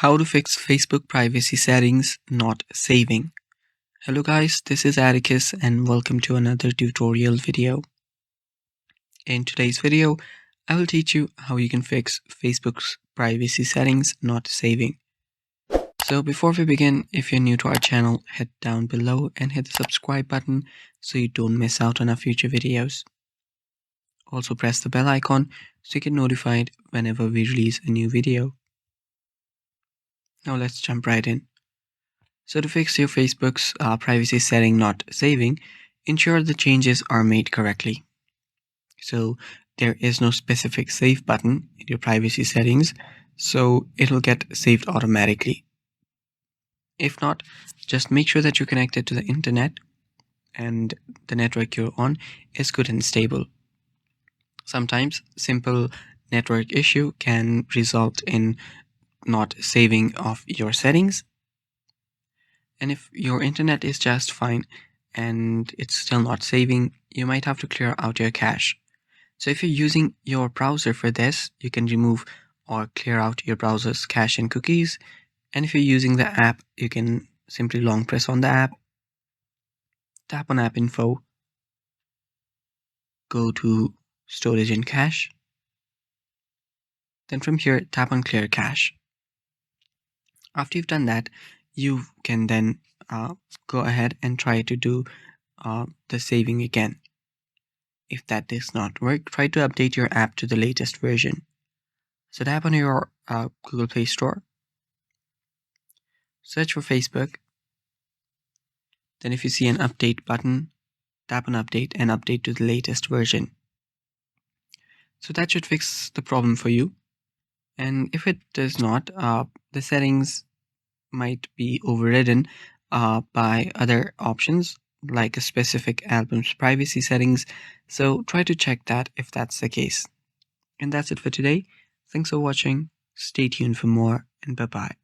How to fix Facebook privacy settings not saving. Hello guys, this is Atticus and welcome to another tutorial video. In today's video, I will teach you how you can fix Facebook's privacy settings not saving. So before we begin, if you're new to our channel, head down below and hit the subscribe button so you don't miss out on our future videos. Also press the bell icon so you get notified whenever we release a new video. Now let's jump right in. So to fix your Facebook's privacy setting not saving, ensure the changes are made correctly. So there is no specific save button in your privacy settings, so it will get saved automatically. If not, just make sure that you're connected to the internet and the network you're on is good and stable. Sometimes simple network issue can result in not saving of your settings. And if your internet is just fine and it's still not saving, you might have to clear out your cache. So if you're using your browser for this, you can remove or clear out your browser's cache and cookies. And if you're using the app, you can simply long press on the app, tap on app info, go to storage and cache. Then from here, tap on clear cache. After you've done that, you can then go ahead and try to do the saving again. If that does not work, try to update your app to the latest version. So tap on your Google Play Store, search for Facebook. Then if you see an update button, tap on update and update to the latest version. So that should fix the problem for you. And if it does not, the settings might be overridden by other options like a specific album's privacy settings. So try to check that if that's the case. And that's it for today. Thanks for watching. Stay tuned for more and bye-bye.